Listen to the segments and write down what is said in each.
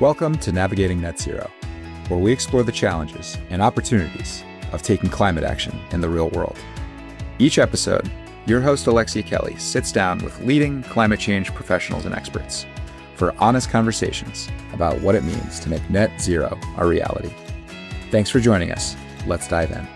Welcome to Navigating Net Zero, where we explore the challenges and opportunities of taking climate action in the real world. Each episode, your host Alexia Kelly sits down with leading climate change professionals and experts for honest conversations about what it means to make net zero a reality. Thanks for joining us. Let's dive in.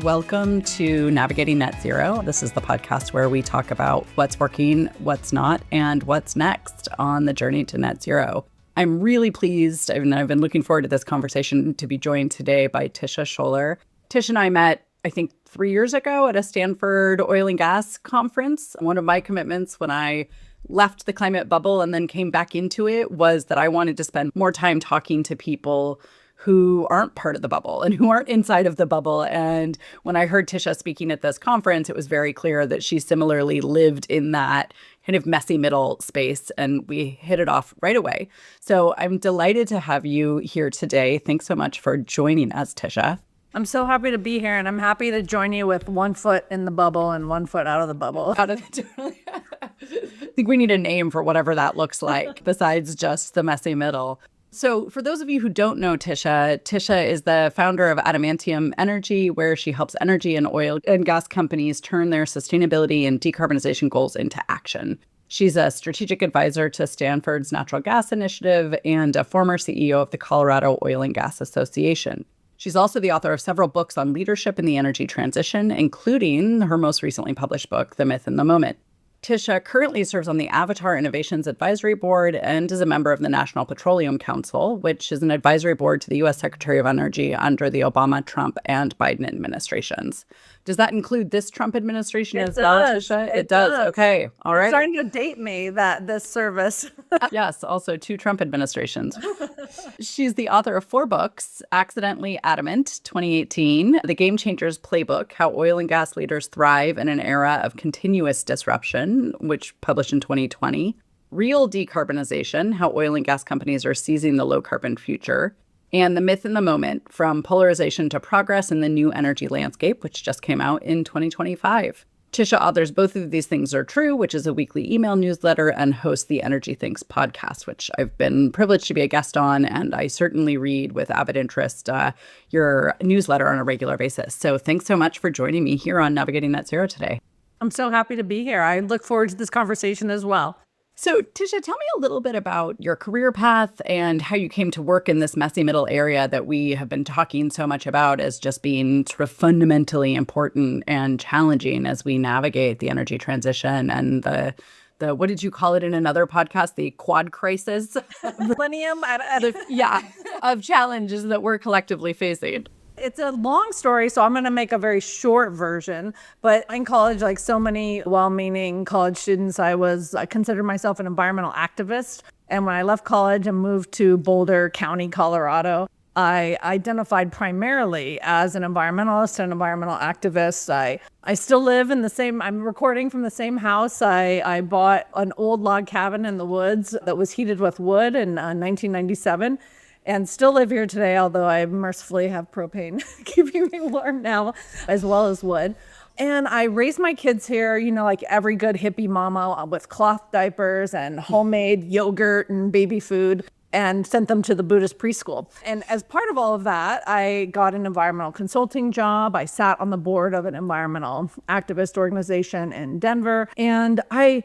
Welcome to Navigating Net Zero. This is the podcast where we talk about what's working, what's not, and what's next on the journey to net zero. I'm really pleased, and I've been looking forward to this conversation, to be joined today by Tisha Schuller. Tish and I met, I think, 3 years ago at a Stanford oil and gas conference. One of my commitments when I left the climate bubble and then came back into it was that I wanted to spend more time talking to people who aren't part of the bubble and who aren't inside of the bubble. And when I heard Tisha speaking at this conference, it was very clear that she similarly lived in that kind of messy middle space, and we hit it off right away. So I'm delighted to have you here today. Thanks so much for joining us, Tisha. I'm so happy to be here, and I'm happy to join you with 1 foot in the bubble and 1 foot out of the bubble. I think we need a name for whatever that looks like besides just the messy middle. So for those of you who don't know Tisha is the founder of Adamantine Energy, where she helps energy and oil and gas companies turn their sustainability and decarbonization goals into action. She's a strategic advisor to Stanford's Natural Gas Initiative and a former CEO of the Colorado Oil and Gas Association. She's also the author of several books on leadership in the energy transition, including her most recently published book, The Myth and the Moment. Tisha currently serves on the Avatar Innovations Advisory Board and is a member of the National Petroleum Council, which is an advisory board to the U.S. Secretary of Energy under the Obama, Trump, and Biden administrations. Does that include this Trump administration as well, Tisha? It does. Okay. All right. It's starting to date me, this service. Yes, also 2 Trump administrations. She's the author of 4 books: Accidentally Adamant, 2018, The Game Changers Playbook, How Oil and Gas Leaders Thrive in an Era of Continuous Disruption, which published in 2020, Real Decarbonization, How Oil and Gas Companies Are Seizing the Low Carbon Future, and The Myth and the Moment, From Polarization to Progress in the New Energy Landscape, which just came out in 2025. Tisha authors Both of These Things Are True, which is a weekly email newsletter, and hosts the Energy Thinks podcast, which I've been privileged to be a guest on, and I certainly read with avid interest your newsletter on a regular basis. So thanks so much for joining me here on Navigating Net Zero today. I'm so happy to be here. I look forward to this conversation as well. So, Tisha, tell me a little bit about your career path and how you came to work in this messy middle area that we have been talking so much about as just being sort of fundamentally important and challenging as we navigate the energy transition and the what did you call it in another podcast? The quad crisis? Millennium? Of challenges that we're collectively facing. It's a long story, so I'm going to make a very short version. But in college, like so many well-meaning college students, I considered myself an environmental activist. And when I left college and moved to Boulder County, Colorado, I identified primarily as an environmentalist and environmental activist. I still live in I'm recording from the same house. I bought an old log cabin in the woods that was heated with wood in 1997. And still live here today, although I mercifully have propane keeping me warm now, as well as wood. And I raised my kids here, like every good hippie mama, with cloth diapers and homemade yogurt and baby food, and sent them to the Buddhist preschool. And as part of all of that, I got an environmental consulting job. I sat on the board of an environmental activist organization in Denver. And I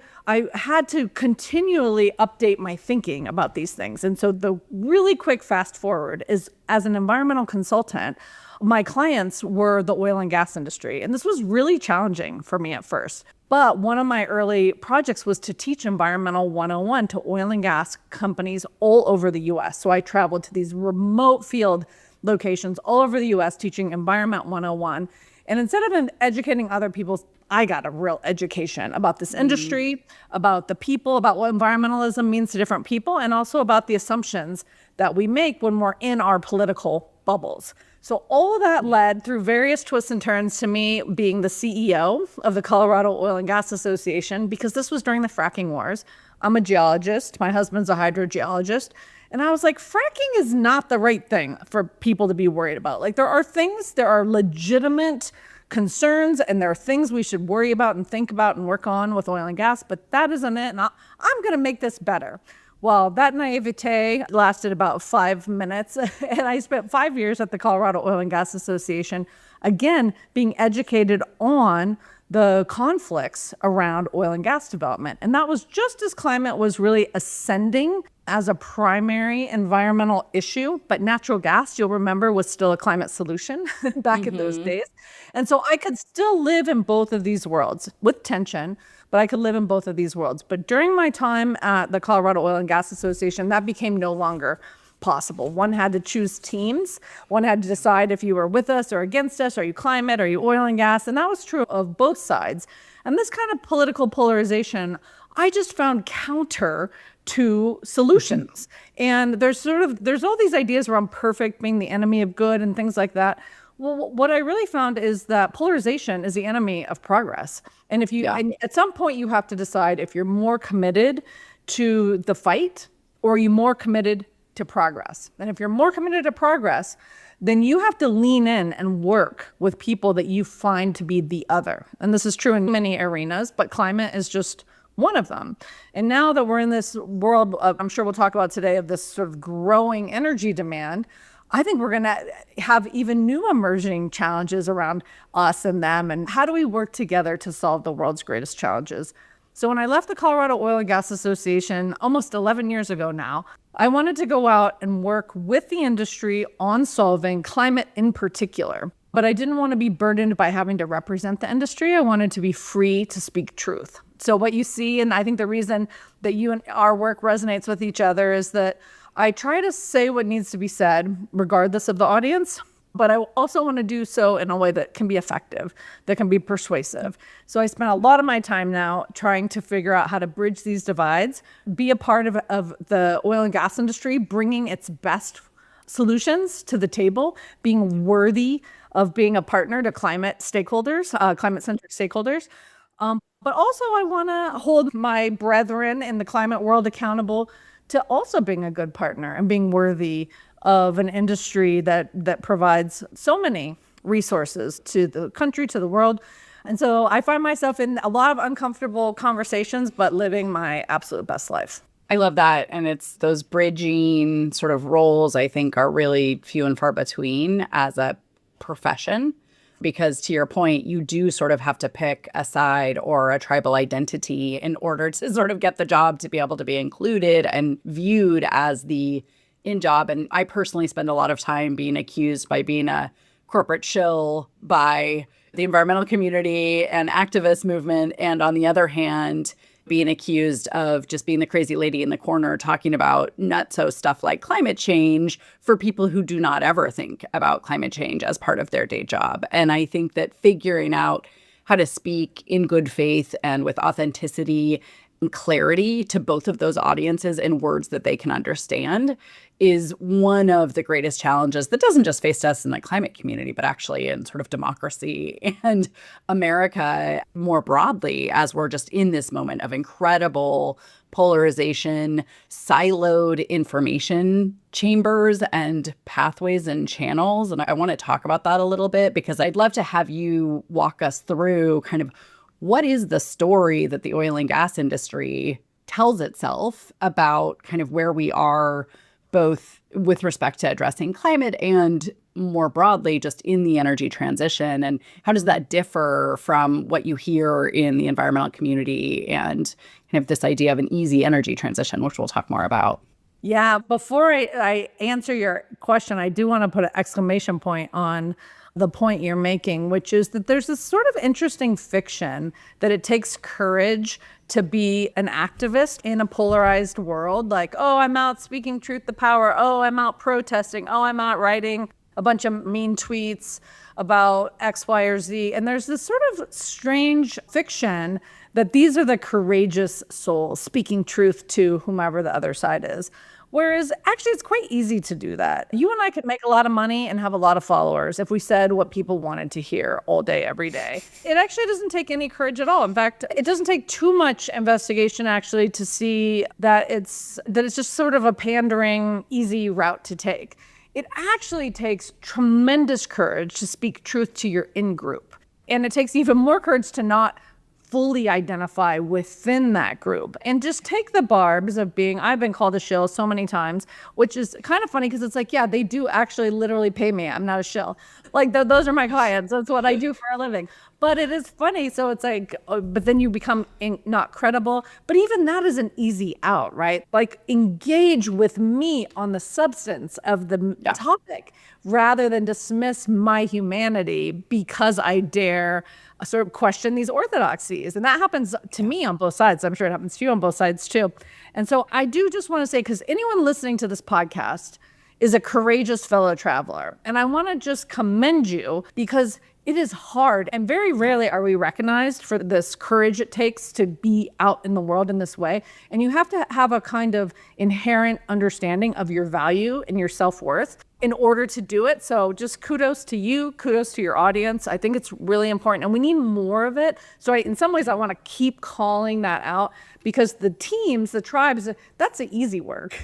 had to continually update my thinking about these things. And so the really quick fast forward is, as an environmental consultant, my clients were the oil and gas industry. And this was really challenging for me at first. But one of my early projects was to teach Environmental 101 to oil and gas companies all over the U.S. So I traveled to these remote field locations all over the U.S. teaching Environment 101. And instead of educating other people, I got a real education about this industry, about the people, about what environmentalism means to different people, and also about the assumptions that we make when we're in our political bubbles. So all of that led through various twists and turns to me being the CEO of the Colorado Oil and Gas Association, because this was during the fracking wars. I'm a geologist. My husband's a hydrogeologist. And I was like, fracking is not the right thing for people to be worried about. Like, there are legitimate concerns and there are things we should worry about and think about and work on with oil and gas, but that isn't it. And I'm going to make this better. Well, that naivete lasted about 5 minutes. And I spent 5 years at the Colorado Oil and Gas Association, again, being educated on the conflicts around oil and gas development. And that was just as climate was really ascending as a primary environmental issue. But natural gas, you'll remember, was still a climate solution back in those days. And so I could still live in both of these worlds with tension, but I could live in both of these worlds. But during my time at the Colorado Oil and Gas Association, that became no longer possible. One had to choose teams. One had to decide if you were with us or against us. Are you climate? Are you oil and gas? And that was true of both sides. And this kind of political polarization, I just found counter to solutions. And there's all these ideas around perfect being the enemy of good and things like that. Well, what I really found is that polarization is the enemy of progress. And if you, and at some point you have to decide if you're more committed to the fight or are you more committed to progress. And if you're more committed to progress, then you have to lean in and work with people that you find to be the other. And this is true in many arenas, but climate is just one of them. And now that we're in this world, I'm sure we'll talk about today, of this sort of growing energy demand, I think we're going to have even new emerging challenges around us and them. And how do we work together to solve the world's greatest challenges? So when I left the Colorado Oil and Gas Association almost 11 years ago now, I wanted to go out and work with the industry on solving climate in particular. But I didn't want to be burdened by having to represent the industry. I wanted to be free to speak truth. So what you see, and I think the reason that you and our work resonates with each other, is that I try to say what needs to be said, regardless of the audience. But I also want to do so in a way that can be effective, that can be persuasive. So I spent a lot of my time now trying to figure out how to bridge these divides, be a part of the oil and gas industry, bringing its best solutions to the table, being worthy of being a partner to climate stakeholders, climate-centric stakeholders. But also I want to hold my brethren in the climate world accountable to also being a good partner and being worthy of an industry that provides so many resources to the country, to the world. And so I find myself in a lot of uncomfortable conversations, but living my absolute best life. I love that. And it's those bridging sort of roles, I think, are really few and far between as a profession. Because to your point, you do sort of have to pick a side or a tribal identity in order to sort of get the job, to be able to be included and viewed as the in job. And I personally spend a lot of time being accused by being a corporate shill by the environmental community and activist movement. And on the other hand, being accused of just being the crazy lady in the corner talking about nutso stuff like climate change for people who do not ever think about climate change as part of their day job. And I think that figuring out how to speak in good faith and with authenticity and clarity to both of those audiences in words that they can understand is one of the greatest challenges that doesn't just face us in the climate community, but actually in sort of democracy and America more broadly, as we're just in this moment of incredible polarization, siloed information chambers and pathways and channels. And I want to talk about that a little bit, because I'd love to have you walk us through kind of what is the story that the oil and gas industry tells itself about kind of where we are, both with respect to addressing climate and more broadly just in the energy transition, and how does that differ from what you hear in the environmental community and kind of this idea of an easy energy transition, which we'll talk more about. Yeah, before I answer your question, I do want to put an exclamation point on the point you're making, which is that there's this sort of interesting fiction that it takes courage to be an activist in a polarized world. Like, oh, I'm out speaking truth to power. Oh, I'm out protesting. Oh, I'm out writing a bunch of mean tweets about X, Y, or Z. And there's this sort of strange fiction that these are the courageous souls speaking truth to whomever the other side is. Whereas actually it's quite easy to do that. You and I could make a lot of money and have a lot of followers if we said what people wanted to hear all day, every day. It actually doesn't take any courage at all. In fact, it doesn't take too much investigation actually to see that it's just sort of a pandering, easy route to take. It actually takes tremendous courage to speak truth to your in-group. And it takes even more courage to not fully identify within that group and just take the barbs of being, I've been called a shill so many times, which is kind of funny because it's like, yeah, they do actually literally pay me. I'm not a shill. Like those are my clients. That's what I do for a living. But it is funny. So it's like, but then you become not credible. But even that is an easy out, right? Like engage with me on the substance of the topic rather than dismiss my humanity because I dare sort of question these orthodoxies. And that happens to me on both sides. I'm sure it happens to you on both sides too. And so I do just want to say, because anyone listening to this podcast is a courageous fellow traveler. And I want to just commend you because it is hard. And very rarely are we recognized for this courage it takes to be out in the world in this way. And you have to have a kind of inherent understanding of your value and your self-worth in order to do it. So just kudos to you, kudos to your audience. I think it's really important and we need more of it. So in some ways I want to keep calling that out because the teams, the tribes, that's the easy work.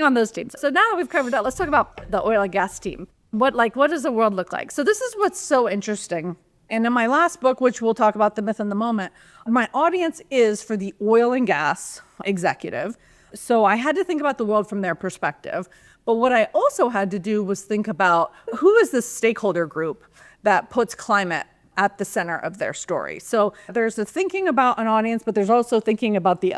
On those teams. So now that we've covered that, let's talk about the oil and gas team. What does the world look like? So this is what's so interesting. And in my last book, which we'll talk about the myth and the moment, my audience is for the oil and gas executive. So I had to think about the world from their perspective. But what I also had to do was think about who is this stakeholder group that puts climate at the center of their story. So there's a thinking about an audience, but there's also thinking about the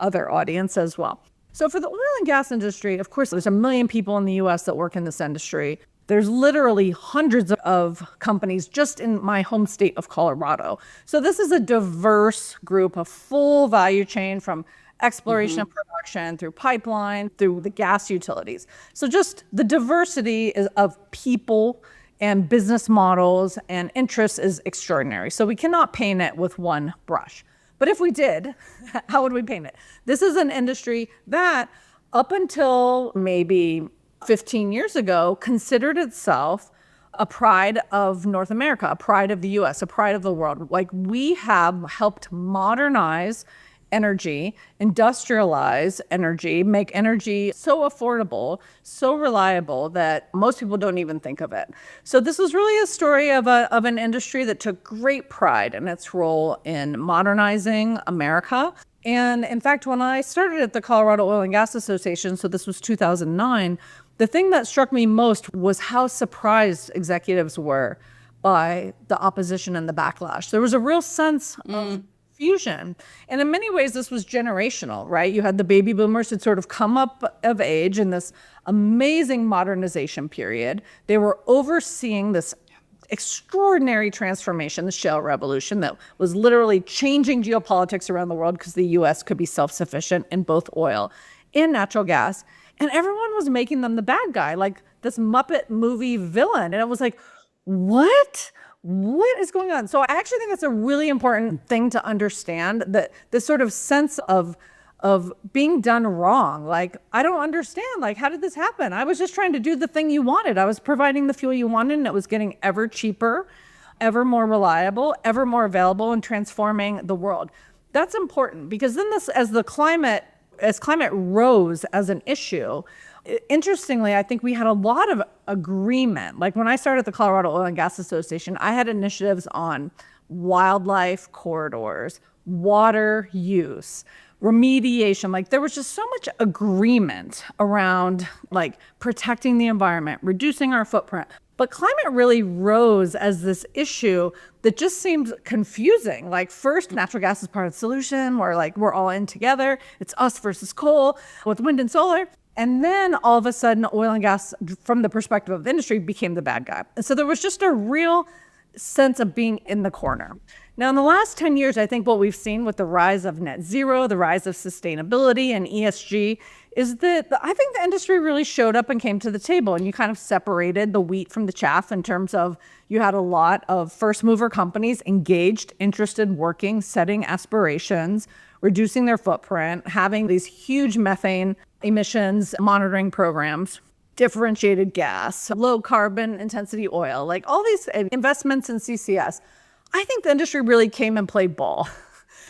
other audience as well. So for the oil and gas industry, of course, there's 1 million people in the US that work in this industry. There's literally hundreds of companies just in my home state of Colorado. So this is a diverse group, a full value chain from exploration and production through pipeline, through the gas utilities. So just the diversity of people and business models and interests is extraordinary. So we cannot paint it with one brush. But if we did, how would we paint it? This is an industry that up until maybe 15 years ago considered itself a pride of North America, a pride of the US, a pride of the world. Like we have helped modernize energy, industrialize energy, make energy so affordable, so reliable that most people don't even think of it. So this was really a story of an industry that took great pride in its role in modernizing America. And in fact, when I started at the Colorado Oil and Gas Association, so this was 2009, the thing that struck me most was how surprised executives were by the opposition and the backlash. There was a real sense of fusion. And in many ways, this was generational, right? You had the baby boomers who'd sort of come up of age in this amazing modernization period. They were overseeing this extraordinary transformation, the shale revolution, that was literally changing geopolitics around the world because the US could be self-sufficient in both oil and natural gas. And everyone was making them the bad guy, like this Muppet movie villain. And it was like, what is going on? So I actually think that's a really important thing to understand, that this sort of sense of being done wrong. Like, I don't understand. Like, how did this happen? I was just trying to do the thing you wanted. I was providing the fuel you wanted, and it was getting ever cheaper, ever more reliable, ever more available, and transforming the world. That's important because then as climate rose as an issue, interestingly, I think we had a lot of agreement. Like when I started the Colorado Oil and Gas Association, I had initiatives on wildlife corridors, water use, remediation. Like there was just so much agreement around like protecting the environment, reducing our footprint. But climate really rose as this issue that just seemed confusing. Like first, natural gas is part of the solution. We're all in together. It's us versus coal with wind and solar. And then all of a sudden, oil and gas, from the perspective of the industry, became the bad guy. And so there was just a real sense of being in the corner. Now, in the last 10 years, I think what we've seen with the rise of net zero, the rise of sustainability and ESG, is that I think the industry really showed up and came to the table, and you kind of separated the wheat from the chaff in terms of you had a lot of first mover companies engaged, interested, working, setting aspirations, reducing their footprint, having these huge methane emissions monitoring programs, differentiated gas, low carbon intensity oil, like all these investments in CCS. I think the industry really came and played ball.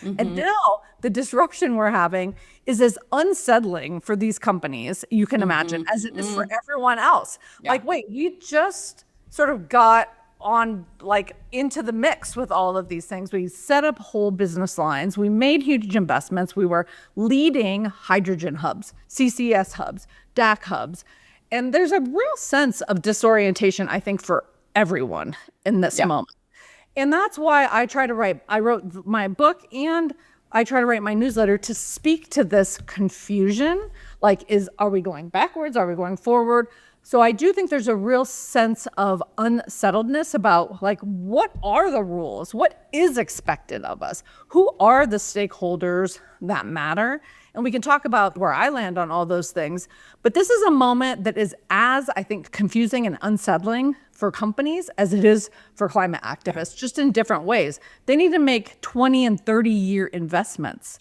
And now the disruption we're having is as unsettling for these companies, you can imagine, as it is for everyone else. Yeah. Like, wait, you just sort of got on like into the mix with all of these things. We set up whole business lines. We made huge investments. We were leading hydrogen hubs, CCS hubs, DAC hubs. And there's a real sense of disorientation, I think, for everyone in this moment. And that's why I wrote my book and I try to write my newsletter to speak to this confusion. Like, are we going backwards? Are we going forward? So I do think there's a real sense of unsettledness about like, what are the rules? What is expected of us? Who are the stakeholders that matter? And we can talk about where I land on all those things. But this is a moment that is as, I think, confusing and unsettling for companies as it is for climate activists, just in different ways. They need to make 20 and 30-year investments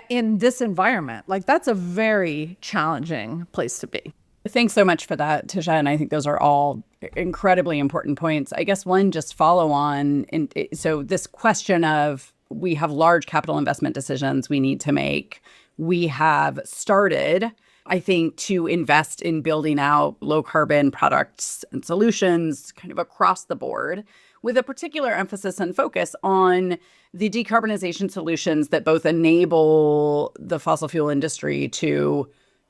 in this environment. Like, that's a very challenging place to be. Thanks so much for that, Tisha. And I think those are all incredibly important points. I guess one just follow on. So this question of, we have large capital investment decisions we need to make. We have started, I think, to invest in building out low carbon products and solutions kind of across the board, with a particular emphasis and focus on the decarbonization solutions that both enable the fossil fuel industry to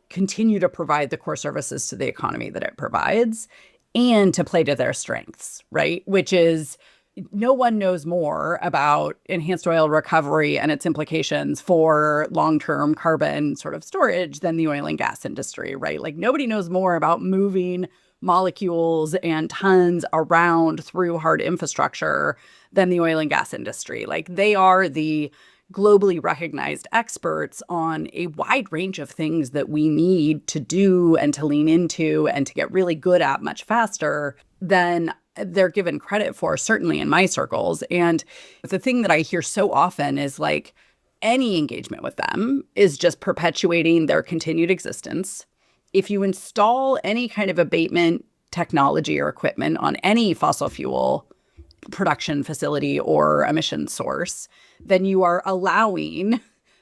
continue to provide the core services to the economy that it provides and to play to their strengths, right? Which is, no one knows more about enhanced oil recovery and its implications for long-term carbon sort of storage than the oil and gas industry, right? Like, nobody knows more about moving molecules and tons around through hard infrastructure than the oil and gas industry. Like, they are the globally recognized experts on a wide range of things that we need to do and to lean into and to get really good at much faster than they're given credit for, certainly in my circles. And the thing that I hear so often is like, any engagement with them is just perpetuating their continued existence. If you install any kind of abatement technology or equipment on any fossil fuel production facility or emission source, then you are allowing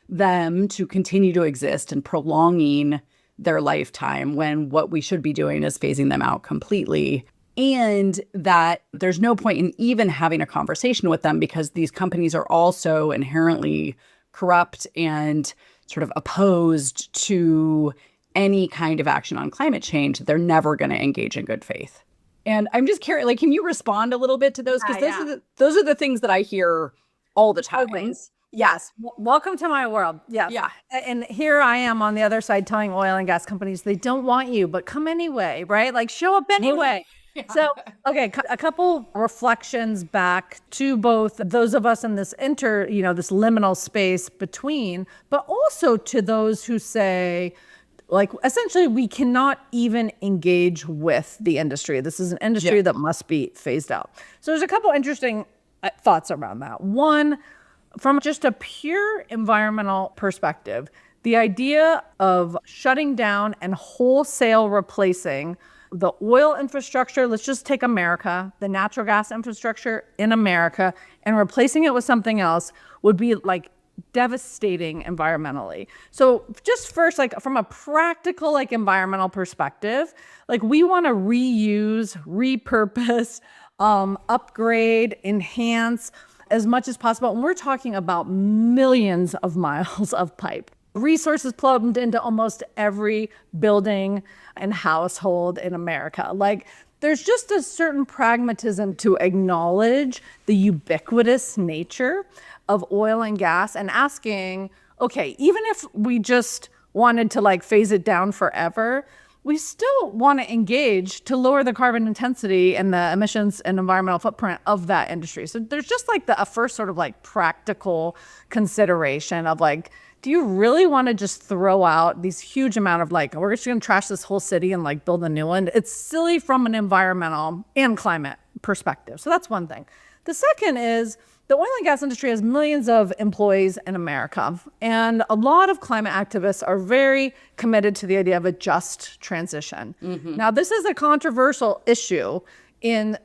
them to continue to exist and prolonging their lifetime, when what we should be doing is phasing them out completely. And that there's no point in even having a conversation with them, because these companies are also inherently corrupt and sort of opposed to any kind of action on climate change. They're never going to engage in good faith. And I'm just curious, like, can you respond a little bit to those? Because those are the things that I hear all the time. Always. Yes. Welcome to my world. Yes. Yeah. And here I am on the other side telling oil and gas companies, they don't want you, but come anyway, right? Like, show up anyway. Yeah. So, okay, a couple reflections back to both those of us in this this liminal space between, but also to those who say, like, essentially, we cannot even engage with the industry. This is an industry that must be phased out. So there's a couple interesting thoughts around that. One, from just a pure environmental perspective, the idea of shutting down and wholesale replacing the oil infrastructure, let's just take America, the natural gas infrastructure in America, and replacing it with something else would be like devastating environmentally. So just first, like, from a practical, like, environmental perspective, like, we want to reuse, repurpose, upgrade, enhance as much as possible. And we're talking about millions of miles of pipe. Resources plumbed into almost every building and household in America. Like, there's just a certain pragmatism to acknowledge the ubiquitous nature of oil and gas and asking, okay, even if we just wanted to like phase it down forever, we still want to engage to lower the carbon intensity and the emissions and environmental footprint of that industry. So there's just like a first sort of like practical consideration of like, do you really want to just throw out these huge amount of like, we're just going to trash this whole city and like build a new one? It's silly from an environmental and climate perspective. So that's one thing. The second is the oil and gas industry has millions of employees in America. And a lot of climate activists are very committed to the idea of a just transition. Mm-hmm. Now, this is a controversial issue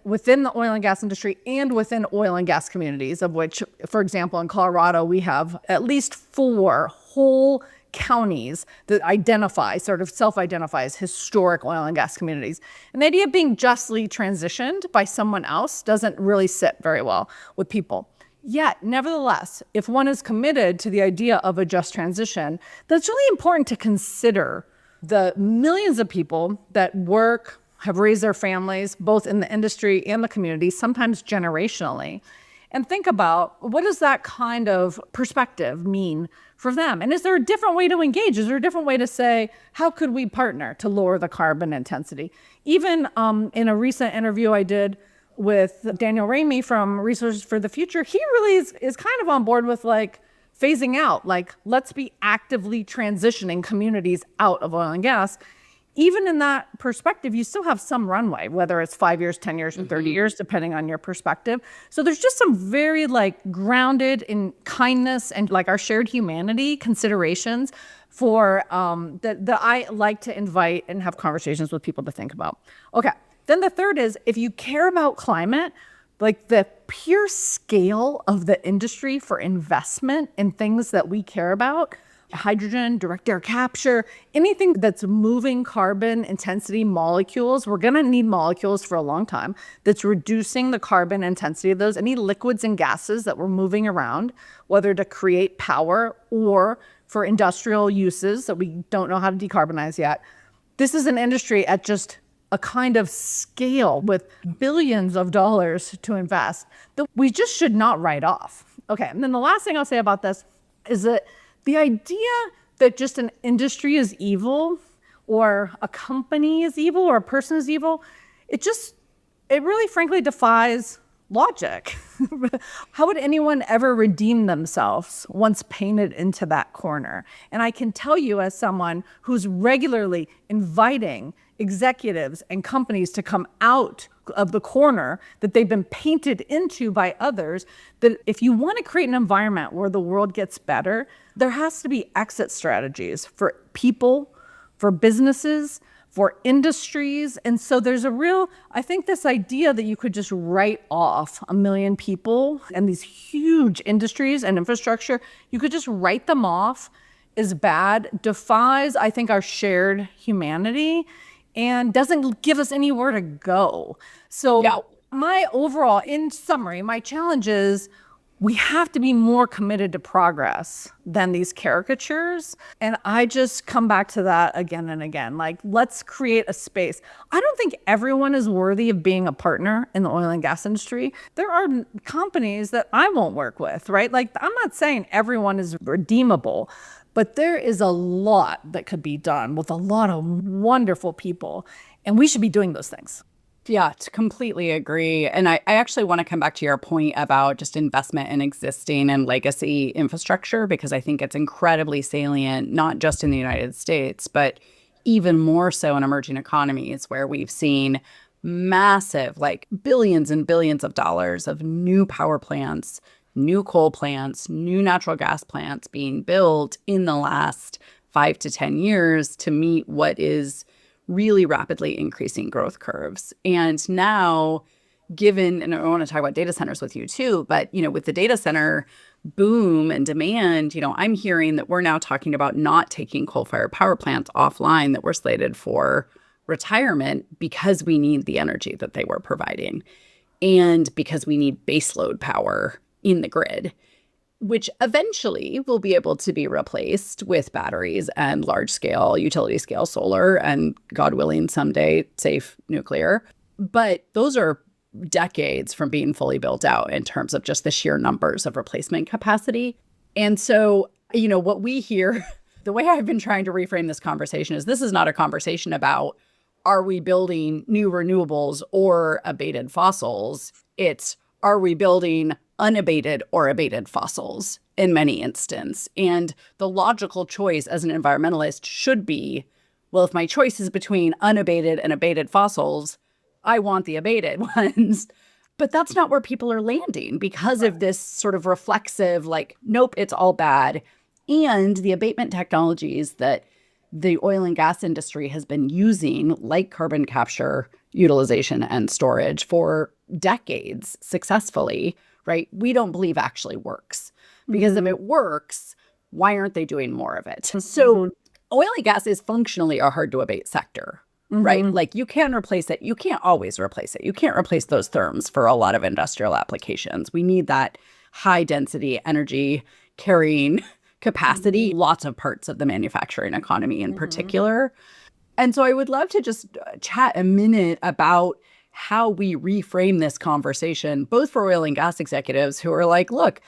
within the oil and gas industry and within oil and gas communities, of which, for example, in Colorado, we have at least 4 whole counties that sort of self-identify as historic oil and gas communities. And the idea of being justly transitioned by someone else doesn't really sit very well with people. Yet, nevertheless, if one is committed to the idea of a just transition, that's really important to consider the millions of people that work, have raised their families, both in the industry and the community, sometimes generationally, and think about what does that kind of perspective mean for them? And is there a different way to engage? Is there a different way to say, how could we partner to lower the carbon intensity? Even in a recent interview I did with Daniel Ramey from Resources for the Future, he really is kind of on board with like phasing out, like let's be actively transitioning communities out of oil and gas. Even in that perspective, you still have some runway, whether it's 5 years, 10 years, or 30 years, depending on your perspective. So there's just some very like grounded in kindness and like our shared humanity considerations for that I like to invite and have conversations with people to think about. Okay. Then the third is, if you care about climate, like the pure scale of the industry for investment in things that we care about, hydrogen, direct air capture, anything that's moving carbon intensity molecules, we're going to need molecules for a long time, that's reducing the carbon intensity of those, any liquids and gases that we're moving around, whether to create power or for industrial uses that we don't know how to decarbonize yet. This is an industry at just a kind of scale with billions of dollars to invest that we just should not write off. Okay, and then the last thing I'll say about this is that the idea that just an industry is evil or a company is evil or a person is evil, it really frankly defies logic. How would anyone ever redeem themselves once painted into that corner? And I can tell you, as someone who's regularly inviting executives and companies to come out of the corner that they've been painted into by others, that if you want to create an environment where the world gets better, there has to be exit strategies for people, for businesses, for industries. And so there's I think this idea that you could just write off 1 million people and these huge industries and infrastructure, you could just write them off as bad, defies, I think, our shared humanity and doesn't give us anywhere to go. So my overall, in summary, my challenge is we have to be more committed to progress than these caricatures. And I just come back to that again and again. Like, let's create a space. I don't think everyone is worthy of being a partner in the oil and gas industry. There are companies that I won't work with, right? Like, I'm not saying everyone is redeemable, but there is a lot that could be done with a lot of wonderful people. And we should be doing those things. Yeah, completely agree. And I actually want to come back to your point about just investment in existing and legacy infrastructure, because I think it's incredibly salient, not just in the United States, but even more so in emerging economies where we've seen massive, like billions and billions of dollars of new power plants, new coal plants, new natural gas plants being built in the last 5 to 10 years to meet what is really rapidly increasing growth curves. And now, and I want to talk about data centers with you too, but, with the data center boom and demand, I'm hearing that we're now talking about not taking coal-fired power plants offline that were slated for retirement because we need the energy that they were providing and because we need baseload power in the grid, which eventually will be able to be replaced with batteries and large-scale, utility-scale solar and, God willing, someday safe nuclear. But those are decades from being fully built out in terms of just the sheer numbers of replacement capacity. And so, what we hear, the way I've been trying to reframe this conversation is this is not a conversation about are we building new renewables or abated fossils? It's are we building unabated or abated fossils in many instances? And the logical choice as an environmentalist should be, well, if my choice is between unabated and abated fossils, I want the abated ones. But that's not where people are landing because of this sort of reflexive, like, nope, it's all bad. And the abatement technologies that the oil and gas industry has been using, like carbon capture, utilization, and storage for decades successfully, right, we don't believe actually works. Because if it works, Why aren't they doing more of it? So oil and gas is functionally a hard to abate sector, right? Like you can replace it. You can't always replace it. You can't replace those therms for a lot of industrial applications. We need that high density energy carrying capacity, lots of parts of the manufacturing economy in particular. And so I would love to just chat a minute about how we reframe this conversation, both for oil and gas executives who are like, look,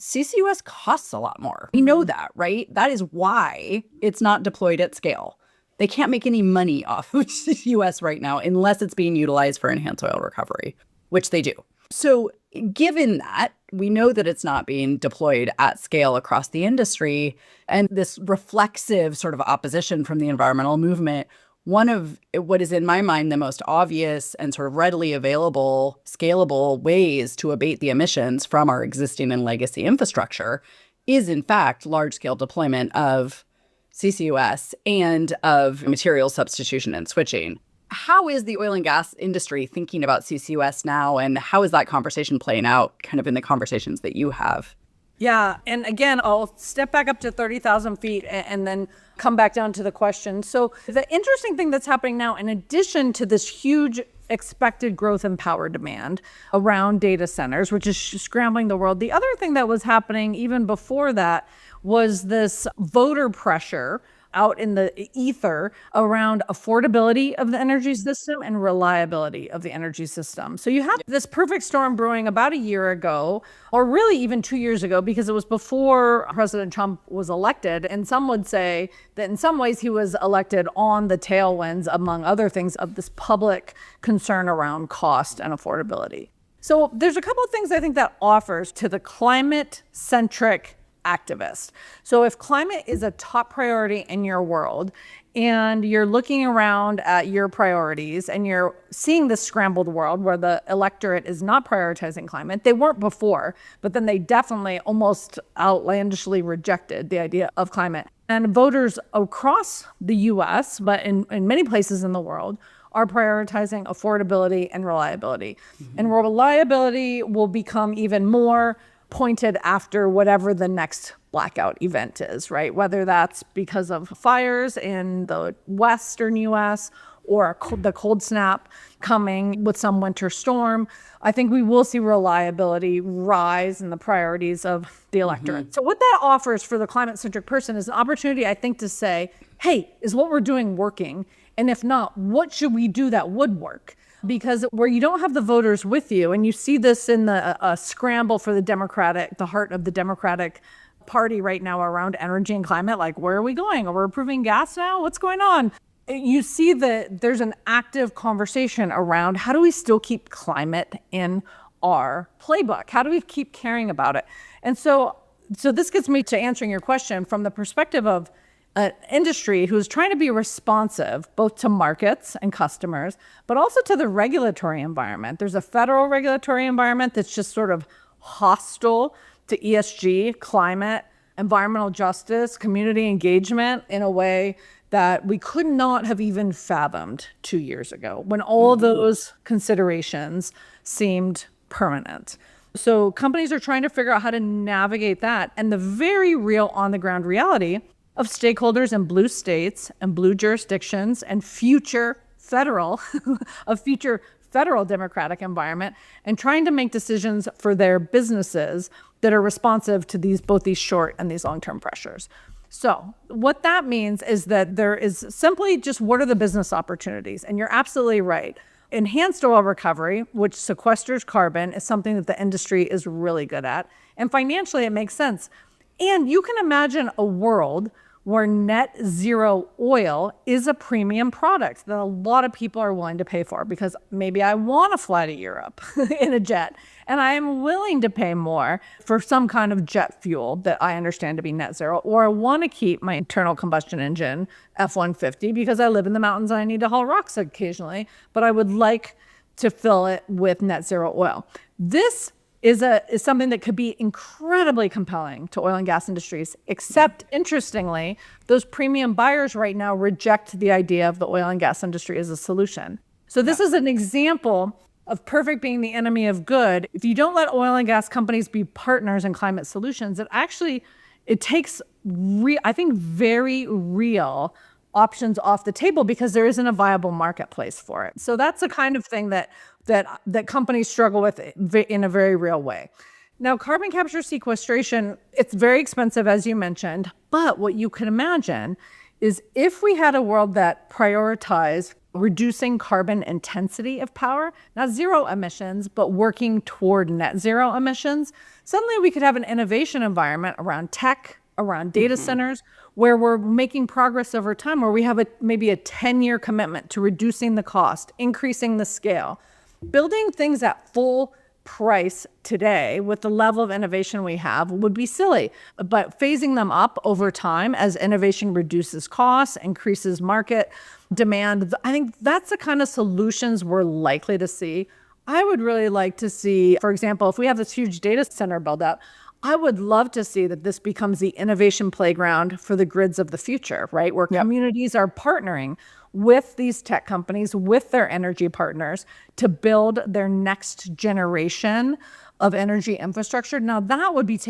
CCUS costs a lot more. We know that, right? That is why it's not deployed at scale. They can't make any money off of CCUS right now unless it's being utilized for enhanced oil recovery, which they do. So given that, we know that it's not being deployed at scale across the industry, and this reflexive sort of opposition from the environmental movement, one of what is in my mind the most obvious and sort of readily available, scalable ways to abate the emissions from our existing and legacy infrastructure is, in fact, large-scale deployment of CCUS and of material substitution and switching. How is the oil and gas industry thinking about CCUS now, and how is that conversation playing out kind of in the conversations that you have? Yeah. And again, I'll step back up to 30,000 feet and then come back down to the question. So the interesting thing that's happening now, in addition to this huge expected growth in power demand around data centers, which is scrambling the world, the other thing that was happening even before that was this voter pressure out in the ether around affordability of the energy system and reliability of the energy system. So you have this perfect storm brewing about a year ago, or really even 2 years ago, because it was before President Trump was elected. And some would say that in some ways he was elected on the tailwinds, among other things, of this public concern around cost and affordability. So there's a couple of things I think that offers to the climate-centric activist. So if climate is a top priority in your world and you're looking around at your priorities and you're seeing this scrambled world where the electorate is not prioritizing climate, they weren't before, but then they definitely almost outlandishly rejected the idea of climate. And voters across the US, but in many places in the world, are prioritizing affordability and reliability. And reliability will become even more pointed after whatever the next blackout event is, right? Whether that's because of fires in the Western US or the cold snap coming with some winter storm, I think we will see reliability rise in the priorities of the electorate. So what that offers for the climate-centric person is an opportunity, I think, to say, hey, is what we're doing working? And if not, what should we do that would work? Because where you don't have the voters with you, and you see this in the scramble for the heart of the Democratic Party right now around energy and climate, like, where are we going? Are we approving gas now? What's going on? You see that there's an active conversation around how do we still keep climate in our playbook? How do we keep caring about it? And so this gets me to answering your question from the perspective of an industry who's trying to be responsive both to markets and customers, but also to the regulatory environment. There's a federal regulatory environment that's just sort of hostile to ESG, climate, environmental justice, community engagement in a way that we could not have even fathomed 2 years ago when all of those considerations seemed permanent. So companies are trying to figure out how to navigate that, and the very real on-the-ground reality of stakeholders in blue states and blue jurisdictions and future federal democratic environment, and trying to make decisions for their businesses that are responsive to both these short and these long-term pressures. So what that means is that there is simply just what are the business opportunities? And you're absolutely right. Enhanced oil recovery, which sequesters carbon, is something that the industry is really good at. And financially, it makes sense. And you can imagine a world where net zero oil is a premium product that a lot of people are willing to pay for, because maybe I want to fly to Europe in a jet and I am willing to pay more for some kind of jet fuel that I understand to be net zero, or I want to keep my internal combustion engine F-150 because I live in the mountains and I need to haul rocks occasionally, but I would like to fill it with net zero oil. This is something that could be incredibly compelling to oil and gas industries, except, interestingly, those premium buyers right now reject the idea of the oil and gas industry as a solution. So this is an example of perfect being the enemy of good. If you don't let oil and gas companies be partners in climate solutions, it takes I think, very real options off the table because there isn't a viable marketplace for it. So that's the kind of thing that companies struggle with in a very real way. Now, carbon capture sequestration, it's very expensive, as you mentioned, but what you can imagine is if we had a world that prioritized reducing carbon intensity of power, not zero emissions, but working toward net zero emissions, suddenly we could have an innovation environment around tech, around data centers, where we're making progress over time, where we have maybe a 10-year commitment to reducing the cost, increasing the scale, building things at full price today with the level of innovation we have would be silly, but phasing them up over time as innovation reduces costs, increases market demand, I think that's the kind of solutions we're likely to see. I would really like to see, for example, if we have this huge data center build out, I would love to see that this becomes the innovation playground for the grids of the future, right? Where communities are partnering with these tech companies, with their energy partners to build their next generation of energy infrastructure. Now that would be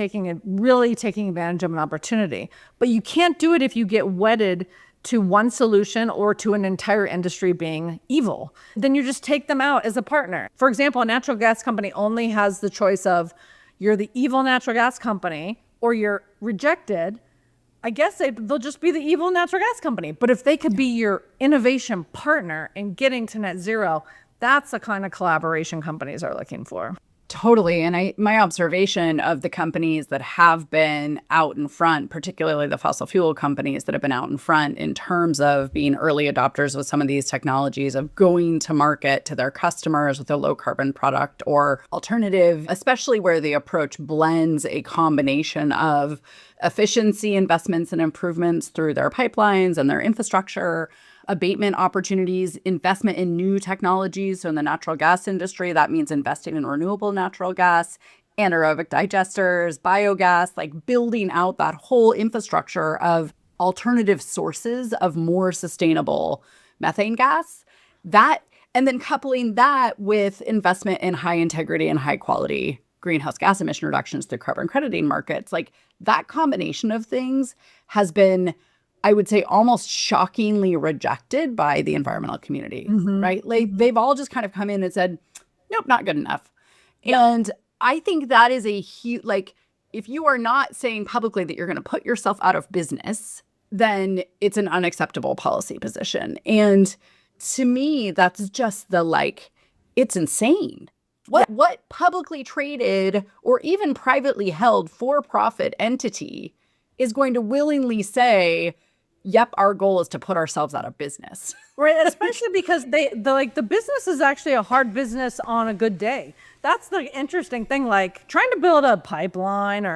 really taking advantage of an opportunity, but you can't do it if you get wedded to one solution or to an entire industry being evil. Then you just take them out as a partner. For example, a natural gas company only has the choice of you're the evil natural gas company or you're rejected. I guess they'll just be the evil natural gas company. But if they could be your innovation partner in getting to net zero, that's the kind of collaboration companies are looking for. Totally. And my observation of the companies that have been out in front, particularly the fossil fuel companies that have been out in front in terms of being early adopters with some of these technologies, of going to market to their customers with a low carbon product or alternative, especially where the approach blends a combination of efficiency investments and improvements through their pipelines and their infrastructure, abatement opportunities, investment in new technologies. So in the natural gas industry, that means investing in renewable natural gas, anaerobic digesters, biogas, like building out that whole infrastructure of alternative sources of more sustainable methane gas. And then coupling that with investment in high integrity and high quality greenhouse gas emission reductions through carbon crediting markets. Like that combination of things has been, I would say, almost shockingly rejected by the environmental community, right? Like they've all just kind of come in and said, nope, not good enough. And I think that is a huge, like, if you are not saying publicly that you're going to put yourself out of business, then it's an unacceptable policy position. And to me, that's just it's insane. What publicly traded or even privately held for-profit entity is going to willingly say, yep, our goal is to put ourselves out of business. Right, especially because the business is actually a hard business on a good day. That's the interesting thing, like trying to build a pipeline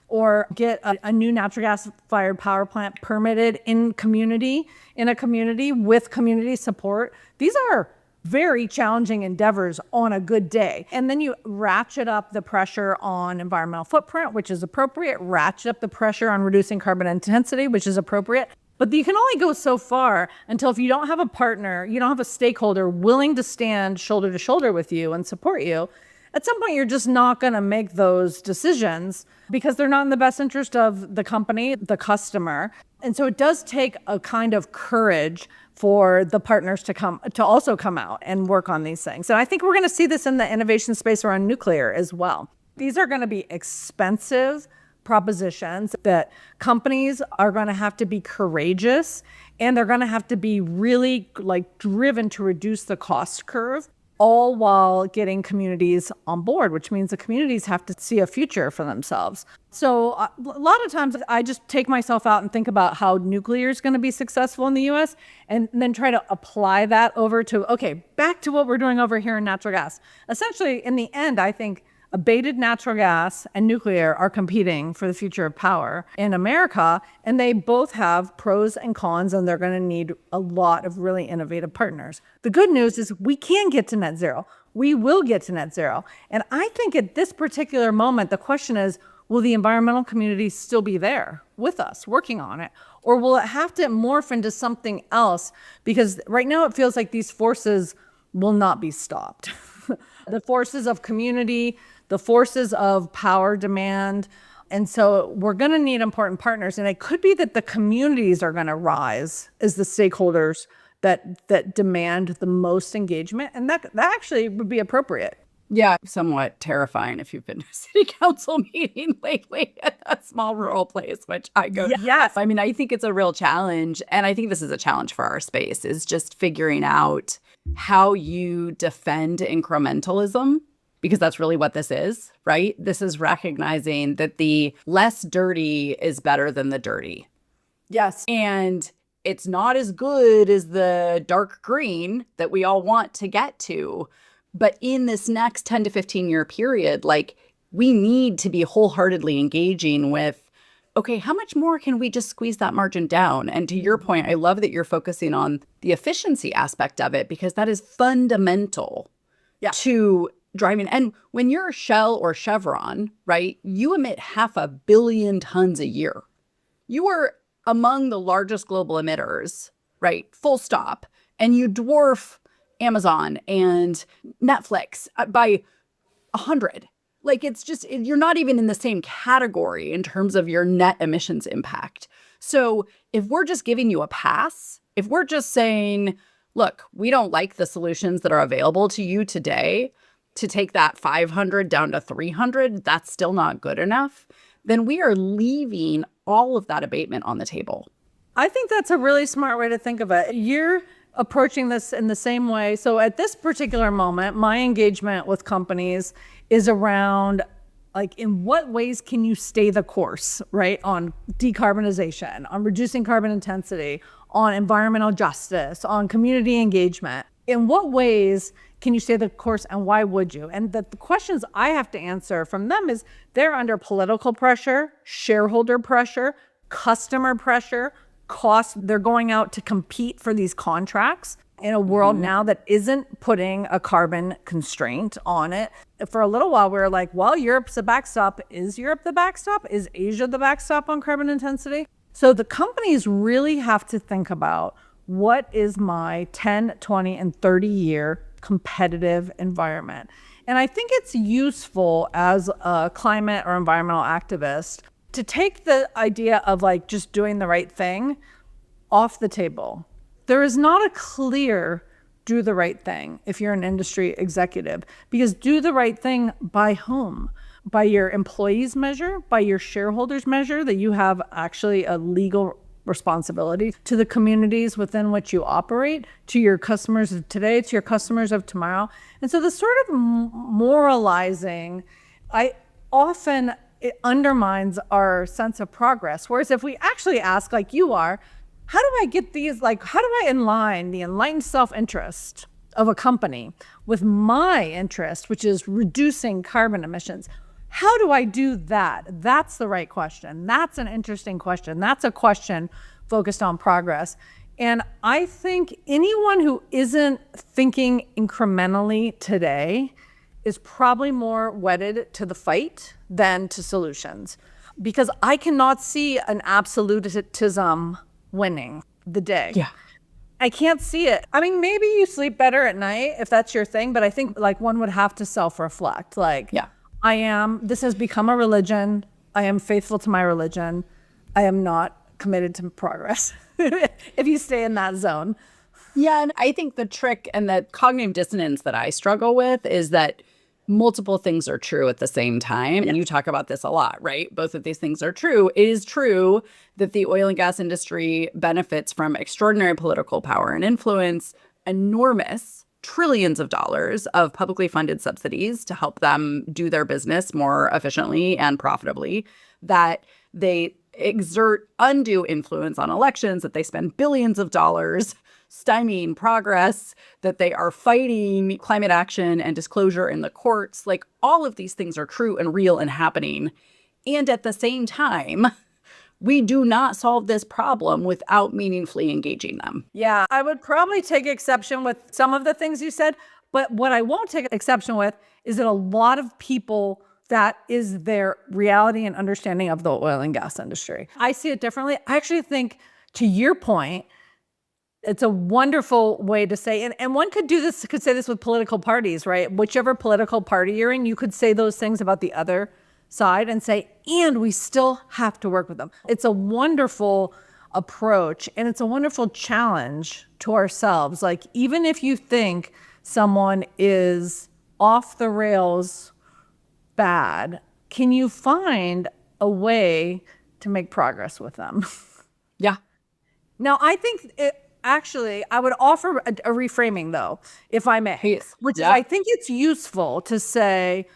or get a new natural gas fired power plant permitted in a community with community support. These are very challenging endeavors on a good day. And then you ratchet up the pressure on environmental footprint, which is appropriate, ratchet up the pressure on reducing carbon intensity, which is appropriate. But you can only go so far until if you don't have a partner, you don't have a stakeholder willing to stand shoulder to shoulder with you and support you, at some point you're just not going to make those decisions because they're not in the best interest of the company, the customer. And so it does take a kind of courage for the partners to also come out and work on these things. And I think we're going to see this in the innovation space around nuclear as well. These are going to be expensive propositions that companies are going to have to be courageous, and they're going to have to be really driven to reduce the cost curve, all while getting communities on board, which means the communities have to see a future for themselves. So a lot of times I just take myself out and think about how nuclear is going to be successful in the US and then try to apply that over to, okay, back to what we're doing over here in natural gas. Essentially, in the end, I think abated natural gas and nuclear are competing for the future of power in America, and they both have pros and cons, and they're going to need a lot of really innovative partners. The good news is we can get to net zero. We will get to net zero. And I think at this particular moment, the question is, will the environmental community still be there with us working on it? Or will it have to morph into something else? Because right now it feels like these forces will not be stopped. The forces of community, the forces of power demand. And so we're going to need important partners. And it could be that the communities are going to rise as the stakeholders that demand the most engagement. And that actually would be appropriate. Yeah, somewhat terrifying if you've been to a city council meeting lately at a small rural place, which I go to. Yes. I mean, I think it's a real challenge. And I think this is a challenge for our space, is just figuring out how you defend incrementalism, because that's really what this is, right? This is recognizing that the less dirty is better than the dirty. Yes. And it's not as good as the dark green that we all want to get to. But in this next 10 to 15 year period, like, we need to be wholeheartedly engaging with, okay, how much more can we just squeeze that margin down? And to your point, I love that you're focusing on the efficiency aspect of it, because that is fundamental to driving. And when you're Shell or Chevron, right, you emit 500 million tons a year. You are among the largest global emitters, right? Full stop. And you dwarf Amazon and Netflix by 100. Like, it's just, you're not even in the same category in terms of your net emissions impact. So if we're just giving you a pass, if we're just saying, look, we don't like the solutions that are available to you today to take that 500 down to 300, that's still not good enough, then we are leaving all of that abatement on the table. I think that's a really smart way to think of it. You're approaching this in the same way. So at this particular moment, my engagement with companies is around, like, in what ways can you stay the course, right? On decarbonization, on reducing carbon intensity, on environmental justice, on community engagement. In what ways can you stay the course, and why would you? And the questions I have to answer from them is, they're under political pressure, shareholder pressure, customer pressure, cost. They're going out to compete for these contracts in a world now that isn't putting a carbon constraint on it. For a little while, we were like, well, Europe's the backstop. Is Europe the backstop? Is Asia the backstop on carbon intensity? So the companies really have to think about, what is my 10, 20, and 30-year competitive environment? And I think it's useful as a climate or environmental activist to take the idea of, like, just doing the right thing off the table. There is not a clear do the right thing if you're an industry executive, because do the right thing by whom? By your employees' measure, by your shareholders' measure, that you have actually a legal responsibility to the communities within which you operate, to your customers of today, to your customers of tomorrow. And so the sort of moralizing, it undermines our sense of progress. Whereas if we actually ask, like you are, how do I get these, like, how do I align the enlightened self-interest of a company with my interest, which is reducing carbon emissions? How do I do that? That's the right question. That's an interesting question. That's a question focused on progress. And I think anyone who isn't thinking incrementally today is probably more wedded to the fight than to solutions, because I cannot see an absolutism winning the day. Yeah. I can't see it. I mean, maybe you sleep better at night if that's your thing, but I think, like, one would have to self-reflect. Like, this has become a religion. I am faithful to my religion. I am not committed to progress. If you stay in that zone. Yeah, and I think the trick and the cognitive dissonance that I struggle with is that multiple things are true at the same time. And you talk about this a lot, right? Both of these things are true. It is true that the oil and gas industry benefits from extraordinary political power and influence, enormous trillions of dollars of publicly funded subsidies to help them do their business more efficiently and profitably, that they exert undue influence on elections, that they spend billions of dollars stymieing progress, that they are fighting climate action and disclosure in the courts. Like, all of these things are true and real and happening. And at the same time, we do not solve this problem without meaningfully engaging them. Yeah, I would probably take exception with some of the things you said, but what I won't take exception with is that a lot of people, that is their reality and understanding of the oil and gas industry. I see it differently. I actually think, to your point, It's a wonderful way to say, and one could say this with political parties, right? Whichever political party you're in, you could say those things about the other side and say, and we still have to work with them. It's a wonderful approach, and it's a wonderful challenge to ourselves. Like, even if you think someone is off the rails bad, can you find a way to make progress with them? Yeah. Now, I think actually, I would offer a reframing, though, if I may, Please. which Yeah. is, I think it's useful to say,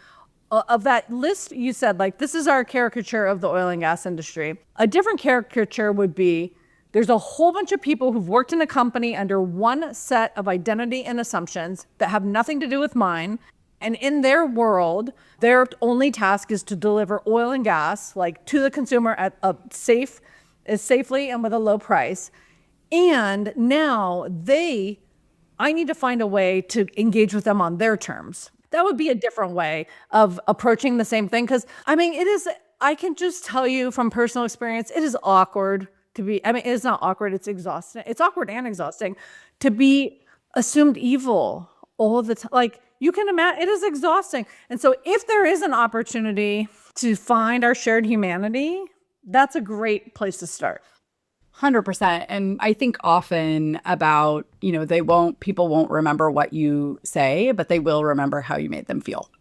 of that list you said, like, this is our caricature of the oil and gas industry. A different caricature would be, there's a whole bunch of people who've worked in a company under one set of identity and assumptions that have nothing to do with mine. And in their world, their only task is to deliver oil and gas, like, to the consumer at safely and with a low price. And now I need to find a way to engage with them on their terms. That would be a different way of approaching the same thing. Because, I can just tell you from personal experience, it is awkward to be, it's not awkward, it's exhausting. It's awkward and exhausting to be assumed evil all the time. Like, you can imagine, it is exhausting. And so if there is an opportunity to find our shared humanity, that's a great place to start. 100%. And I think often about, people won't remember what you say, but they will remember how you made them feel.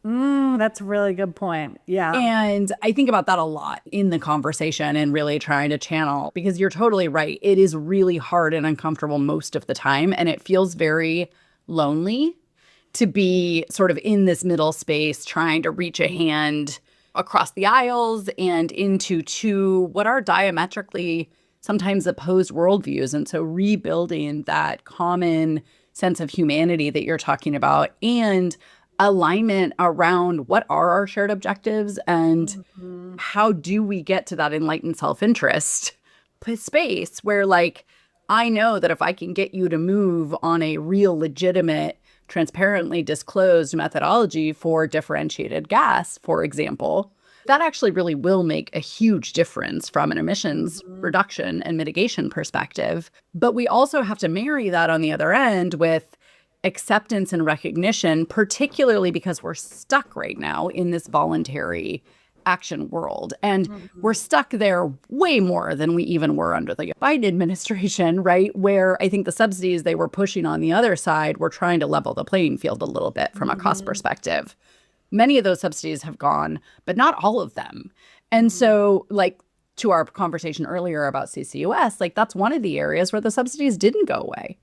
That's a really good point. Yeah. And I think about that a lot in the conversation and really trying to channel, because you're totally right. It is really hard and uncomfortable most of the time. And it feels very lonely to be sort of in this middle space, trying to reach a hand across the aisles and into two what are diametrically sometimes opposed worldviews. And so rebuilding that common sense of humanity that you're talking about and alignment around what are our shared objectives and how do we get to that enlightened self-interest space where, like, I know that if I can get you to move on a real legitimate, transparently disclosed methodology for differentiated gas, for example, that actually really will make a huge difference from an emissions reduction and mitigation perspective. But we also have to marry that on the other end with acceptance and recognition, particularly because we're stuck right now in this voluntary action world. And we're stuck there way more than we even were under the Biden administration, right? Where I think the subsidies they were pushing on the other side were trying to level the playing field a little bit from a cost perspective. Many of those subsidies have gone, but not all of them. And so, like, to our conversation earlier about CCUS, like, that's one of the areas where the subsidies didn't go away.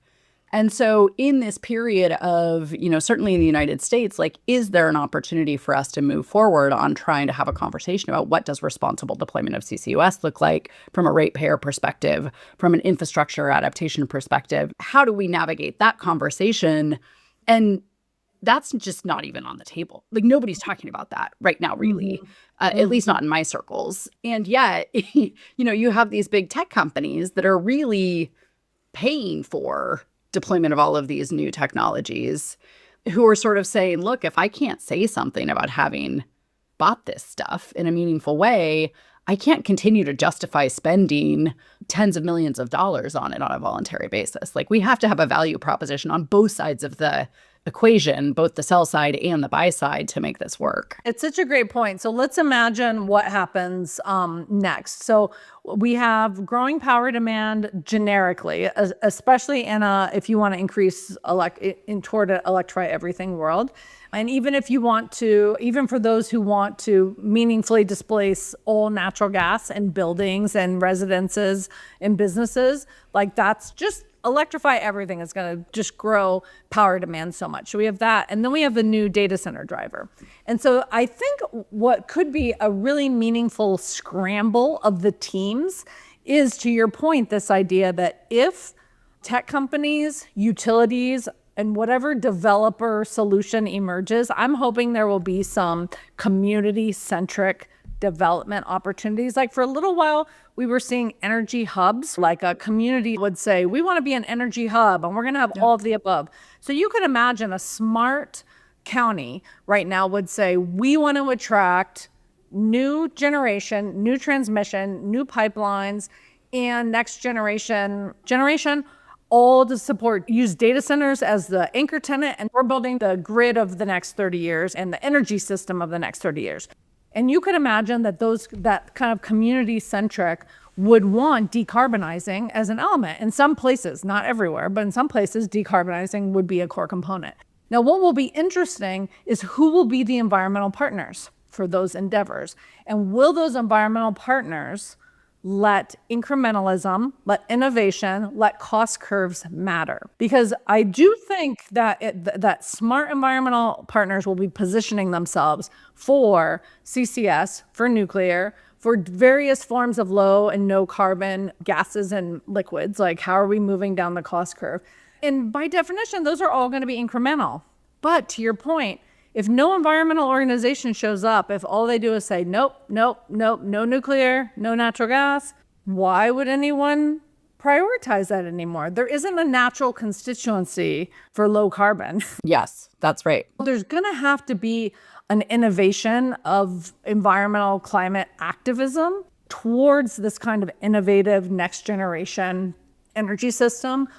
And so in this period of, certainly in the United States, like, is there an opportunity for us to move forward on trying to have a conversation about what does responsible deployment of CCUS look like from a ratepayer perspective, from an infrastructure adaptation perspective? How do we navigate that conversation? And that's just not even on the table. Like, nobody's talking about that right now, really, at least not in my circles. And yet, you have these big tech companies that are really paying for deployment of all of these new technologies who are sort of saying, look, if I can't say something about having bought this stuff in a meaningful way, I can't continue to justify spending tens of millions of dollars on it on a voluntary basis. Like, we have to have a value proposition on both sides of the equation, both the sell side and the buy side, to make this work. It's such a great point. So let's imagine what happens next. So we have growing power demand generically, especially if you want to increase toward an electrify everything world. And even for those who want to meaningfully displace all natural gas in buildings and residences and businesses, like, that's just electrify everything is going to just grow power demand so much. So we have that. And then we have the new data center driver. And so I think what could be a really meaningful scramble of the teams is, to your point, this idea that if tech companies, utilities, and whatever developer solution emerges, I'm hoping there will be some community-centric development opportunities. Like, for a little while, we were seeing energy hubs. Like, a community would say, we want to be an energy hub and we're going to have all of the above. So you could imagine a smart county right now would say, we want to attract new generation, new transmission, new pipelines, and next generation all to support, use data centers as the anchor tenant, and we're building the grid of the next 30 years and the energy system of the next 30 years. And you could imagine that that kind of community-centric would want decarbonizing as an element. In some places, not everywhere, but in some places, decarbonizing would be a core component. Now, what will be interesting is who will be the environmental partners for those endeavors. And will those environmental partners let incrementalism, let innovation, let cost curves matter? Because I do think that that smart environmental partners will be positioning themselves for CCS, for nuclear, for various forms of low and no carbon gases and liquids. Like, how are we moving down the cost curve? And by definition, those are all going to be incremental. But to your point, if no environmental organization shows up, if all they do is say, nope, nope, nope, no nuclear, no natural gas, why would anyone prioritize that anymore? There isn't a natural constituency for low carbon. Yes, that's right. There's going to have to be an innovation of environmental climate activism towards this kind of innovative next generation energy system.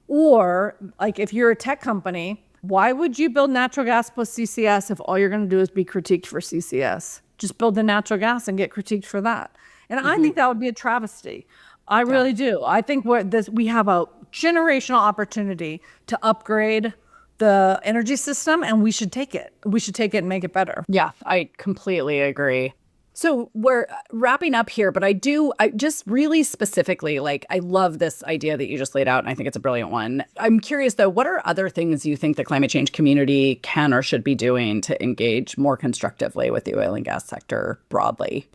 Or like, if you're a tech company, why would you build natural gas plus CCS if all you're going to do is be critiqued for CCS? Just build the natural gas and get critiqued for that. And I think that would be a travesty. I really do. I think we have a generational opportunity to upgrade the energy system, and we should take it. We should take it and make it better. Yeah, I completely agree. So we're wrapping up here, but I just really specifically, like, I love this idea that you just laid out, and I think it's a brilliant one. I'm curious, though, what are other things you think the climate change community can or should be doing to engage more constructively with the oil and gas sector broadly?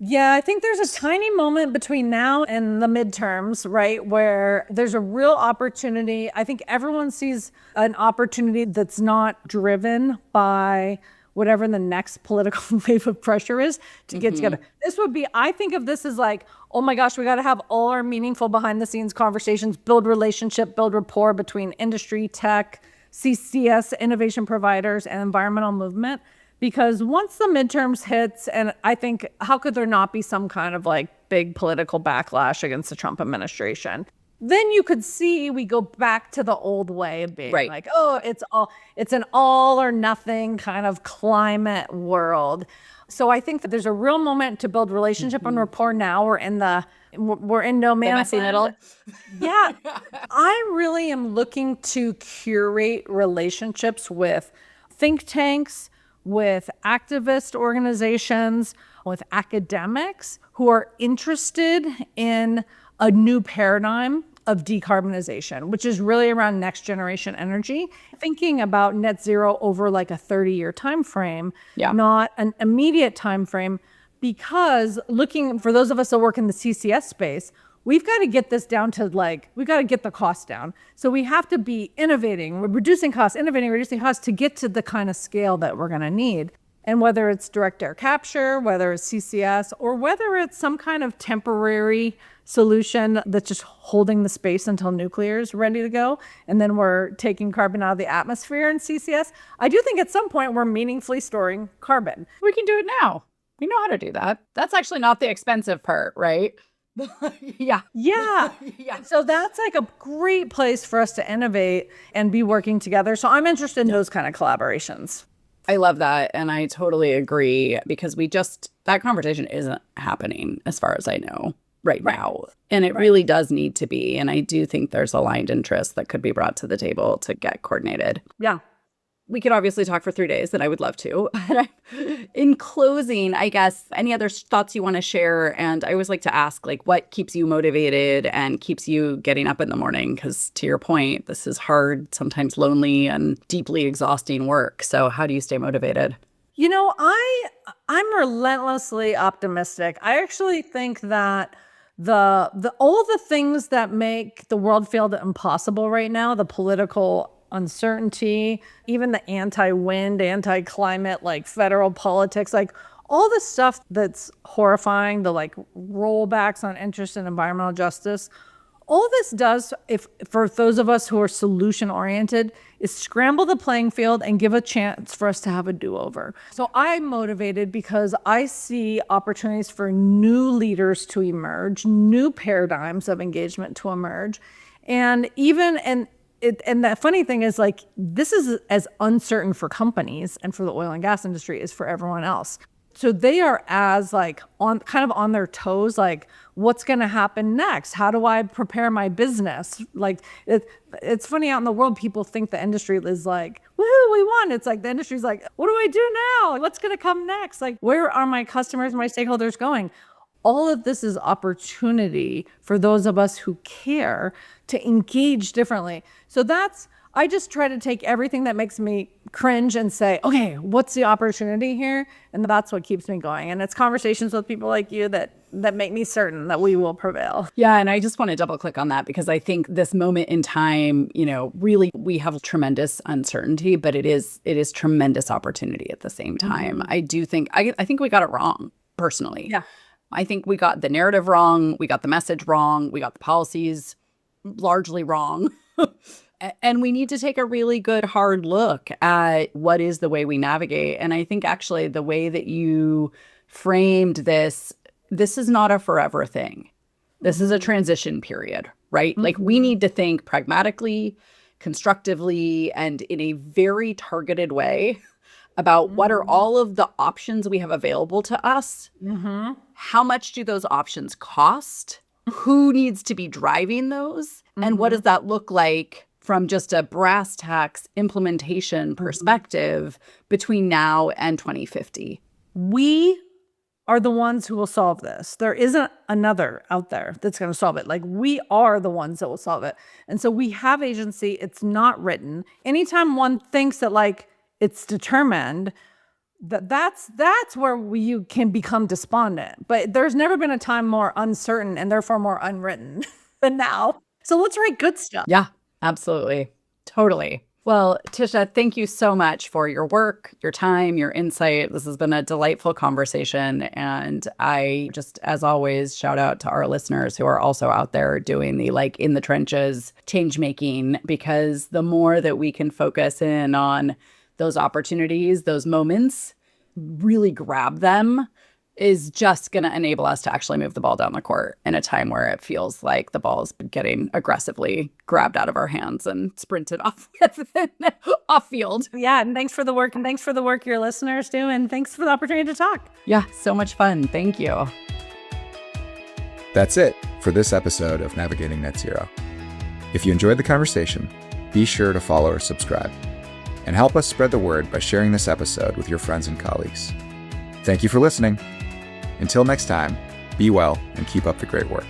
Yeah, I think there's a tiny moment between now and the midterms, right, where there's a real opportunity. I think everyone sees an opportunity that's not driven by whatever the next political wave of pressure is to get together. This would be, I think of this as like, oh my gosh, we got to have all our meaningful behind the scenes conversations, build relationship, build rapport between industry, tech, CCS, innovation providers, and environmental movement. Because once the midterms hits, and I think, how could there not be some kind of like big political backlash against the Trump administration? Then you could see we go back to the old way of being like, oh, it's an all or nothing kind of climate world. So I think that there's a real moment to build relationship and rapport now. We're in no man's land. Yeah. I really am looking to curate relationships with think tanks, with activist organizations, with academics who are interested in a new paradigm of decarbonization, which is really around next generation energy, thinking about net zero over like a 30-year time frame, not an immediate time frame, because looking for those of us that work in the CCS space, we've got to get this down to we've got to get the cost down. So we have to be innovating, reducing costs, reducing costs to get to the kind of scale that we're going to need. And whether it's direct air capture, whether it's CCS, or whether it's some kind of temporary solution that's just holding the space until nuclear is ready to go, and then we're taking carbon out of the atmosphere in CCS, I do think at some point we're meaningfully storing carbon. We can do it now. We know how to do that. That's actually not the expensive part, right? Yeah. So that's like a great place for us to innovate and be working together. So I'm interested in those kind of collaborations. I love that. And I totally agree, because that conversation isn't happening as far as I know right now. And it really does need to be. And I do think there's aligned interests that could be brought to the table to get coordinated. Yeah. We could obviously talk for 3 days, and I would love to. In closing, I guess, any other thoughts you want to share? And I always like to ask, like, what keeps you motivated and keeps you getting up in the morning? Because to your point, this is hard, sometimes lonely and deeply exhausting work. So how do you stay motivated? You know, I'm relentlessly optimistic. I actually think that all the things that make the world feel impossible right now, the political uncertainty, even the anti-wind, anti-climate, like federal politics, like all the stuff that's horrifying, the like rollbacks on interest in environmental justice, all this does, for those of us who are solution oriented, is scramble the playing field and give a chance for us to have a do-over. So I'm motivated because I see opportunities for new leaders to emerge, new paradigms of engagement to emerge. And and the funny thing is, like, this is as uncertain for companies and for the oil and gas industry as for everyone else. So they are as like on their toes, like, what's going to happen next? How do I prepare my business? Like, it's funny, out in the world, people think the industry is like, woohoo, we won. It's like the industry's like, what do I do now? What's going to come next? Like, where are my customers, my stakeholders going? All of this is opportunity for those of us who care to engage differently. So I just try to take everything that makes me cringe and say, okay, what's the opportunity here? And that's what keeps me going. And it's conversations with people like you that make me certain that we will prevail. Yeah. And I just want to double click on that, because I think this moment in time, really, we have tremendous uncertainty, but it is tremendous opportunity at the same time. I do think, I think we got it wrong, personally. Yeah. I think we got the narrative wrong. We got the message wrong. We got the policies largely wrong. And we need to take a really good hard look at what is the way we navigate. And I think actually the way that you framed this is not a forever thing. This is a transition period, right? Mm-hmm. Like, we need to think pragmatically, constructively, and in a very targeted way about what are all of the options we have available to us. Mm-hmm. How much do those options cost? Who needs to be driving those? Mm-hmm. And what does that look like from just a brass tacks implementation perspective between now and 2050? We are the ones who will solve this. There isn't another out there that's going to solve it. Like, we are the ones that will solve it. And so we have agency. It's not written. Anytime one thinks that, like, it's determined, that's where you can become despondent. But there's never been a time more uncertain and therefore more unwritten than now. So let's write good stuff. Yeah, absolutely. Totally. Well, Tisha, thank you so much for your work, your time, your insight. This has been a delightful conversation. And I just, as always, shout out to our listeners who are also out there doing the, like, in the trenches change making, because the more that we can focus in on those opportunities, those moments, really grab them, is just going to enable us to actually move the ball down the court in a time where it feels like the ball is getting aggressively grabbed out of our hands and sprinted off field. Yeah, and thanks for the work, and thanks for the work your listeners do, and thanks for the opportunity to talk. Yeah, so much fun. Thank you. That's it for this episode of Navigating Net Zero. If you enjoyed the conversation, be sure to follow or subscribe, and help us spread the word by sharing this episode with your friends and colleagues. Thank you for listening. Until next time, be well and keep up the great work.